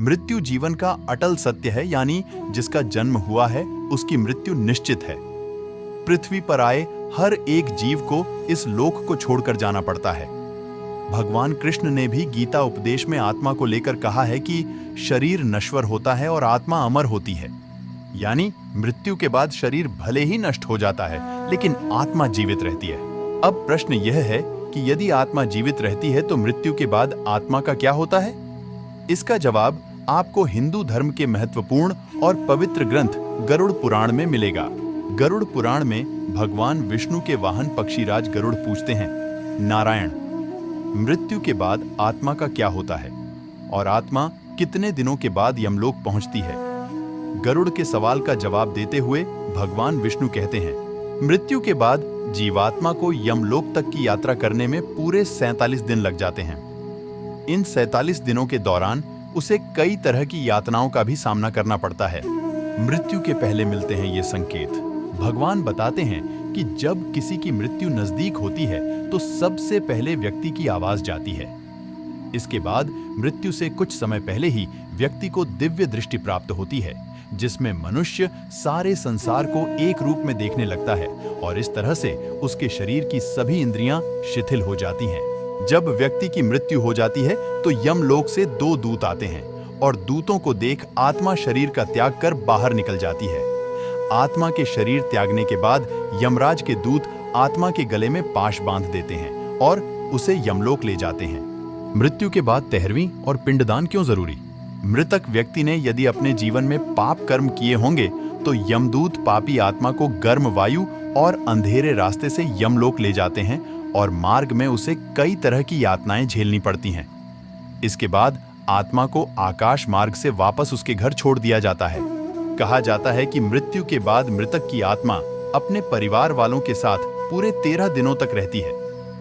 मृत्यु जीवन का अटल सत्य है, यानी जिसका जन्म हुआ है उसकी मृत्यु निश्चित है। पृथ्वी पर आए हर एक जीव को इस लोक को छोड़कर जाना पड़ता है। भगवान कृष्ण ने भी गीता उपदेश में आत्मा को लेकर कहा है कि शरीर नश्वर होता है और आत्मा अमर होती है, यानी मृत्यु के बाद शरीर भले ही नष्ट हो जाता है लेकिन आत्मा जीवित रहती है। अब प्रश्न यह है कि यदि आत्मा जीवित रहती है तो मृत्यु के बाद आत्मा का क्या होता है? इसका जवाब आपको हिंदू धर्म के महत्वपूर्ण और पवित्र ग्रंथ गरुड़ पुराण में मिलेगा। गरुड़ पुराण में भगवान विष्णु के वाहन पक्षीराज गरुड़ पूछते हैं, नारायण, मृत्यु के बाद आत्मा का क्या होता है और आत्मा कितने दिनों के बाद यमलोक पहुंचती है? गरुड़ के सवाल का जवाब देते हुए भगवान विष्णु कहते हैं, मृत्यु के बाद जीवात्मा को यमलोक तक की यात्रा करने में पूरे 47 दिन लग जाते हैं। इन 47 दिनों के दौरान उसे कई तरह की यातनाओं का भी सामना करना पड़ता है। मृत्यु के पहले मिलते हैं ये संकेत। भगवान बताते हैं कि जब किसी की मृत्यु नजदीक होती है तो सबसे पहले व्यक्ति की आवाज जाती है। इसके बाद मृत्यु से कुछ समय पहले ही व्यक्ति को दिव्य दृष्टि प्राप्त होती है, जिसमें मनुष्य सारे संसार को एक रूप में देखने लगता है और इस तरह से उसके शरीर की सभी इंद्रियां शिथिल हो जाती हैं। जब व्यक्ति की मृत्यु हो जाती है तो यमलोक से 2 दूत आते हैं और दूतों को देख आत्मा शरीर का त्याग कर बाहर निकल जाती है। आत्मा के शरीर त्यागने के बाद यमराज के दूत आत्मा के गले में पाश बांध देते हैं और उसे यमलोक ले जाते हैं। मृत्यु के बाद 13वीं और पिंडदान क्यों जरूरी? मृतक व्यक्ति ने यदि अपने जीवन में पाप कर्म किए होंगे तो यमदूत पापी आत्मा को गर्म वायु और अंधेरे रास्ते से यमलोक ले जाते हैं और मार्ग में उसे कई तरह की यातनाएं झेलनी पड़ती हैं। इसके बाद आत्मा को आकाश मार्ग से वापस उसके घर छोड़ दिया जाता है। कहा जाता है कि मृत्यु के बाद मृतक की आत्मा अपने परिवार वालों के साथ पूरे 13 दिनों तक रहती है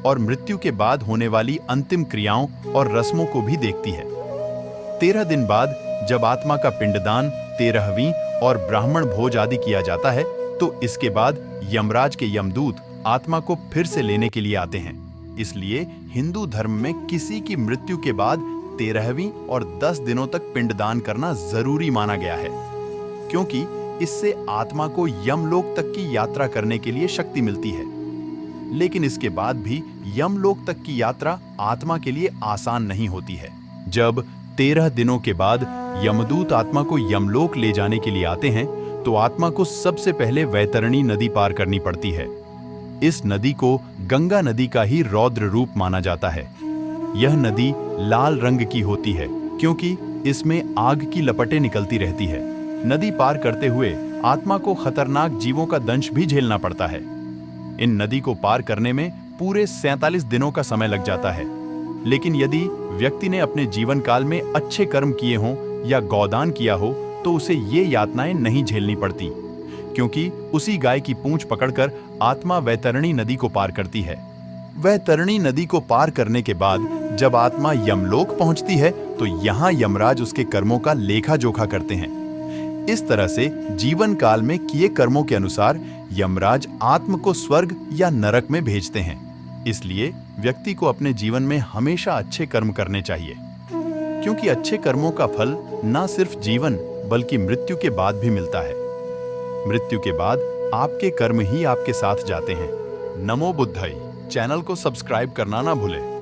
और मृत्यु के बाद होने वाली अंतिम क्रियाओं और रस्मों को भी देखती है। 13 दिन बाद जब आत्मा का पिंडदान, 13वीं और ब्राह्मण भोज आदि किया जाता है तो इसके बाद यमराज के यमदूत आत्मा को फिर से लेने के लिए आते हैं। इसलिए हिंदू धर्म में किसी की मृत्यु के बाद 13वीं और 10 दिनों तक पिंडदान करना जरूरी माना गया है, क्योंकि इससे आत्मा को यमलोक तक की यात्रा करने के लिए शक्ति मिलती है। लेकिन इसके बाद भी यमलोक तक की यात्रा आत्मा के लिए आसान नहीं होती है। जब 13 दिनों के बाद यमदूत आत्मा को यमलोक ले जाने के लिए आते हैं तो आत्मा को सबसे पहले वैतरणी नदी पार करनी पड़ती है। इस नदी को गंगा नदी का ही रौद्र रूप माना जाता है। यह नदी लाल रंग की होती है क्योंकि इसमें आग की लपटें निकलती रहती है। नदी पार करते हुए आत्मा को खतरनाक जीवों का दंश भी झेलना पड़ता है। इन नदी को पार करने में पूरे 47 दिनों का समय लग जाता है। लेकिन यदि व्यक्ति ने अपने जीवन काल में अच्छे कर्म किए हों या गौदान किया हो तो उसे ये यातनाएं नहीं झेलनी पड़ती, क्योंकि उसी गाय की पूंछ पकड़कर आत्मा वैतरणी नदी को पार करती है। वैतरणी नदी को पार करने के बाद जब आत्मा यमलोक पहुंचती है तो यहाँ यमराज उसके कर्मों का लेखा जोखा करते हैं। इस तरह से जीवन काल में किए कर्मों के अनुसार यमराज आत्मा को स्वर्ग या नरक में भेजते हैं। इसलिए व्यक्ति को अपने जीवन में हमेशा अच्छे कर्म करने चाहिए, क्योंकि अच्छे कर्मों का फल न सिर्फ जीवन बल्कि मृत्यु के बाद भी मिलता है। मृत्यु के बाद आपके कर्म ही आपके साथ जाते हैं। नमो बुद्धाय। चैनल को सब्सक्राइब करना ना भूलें।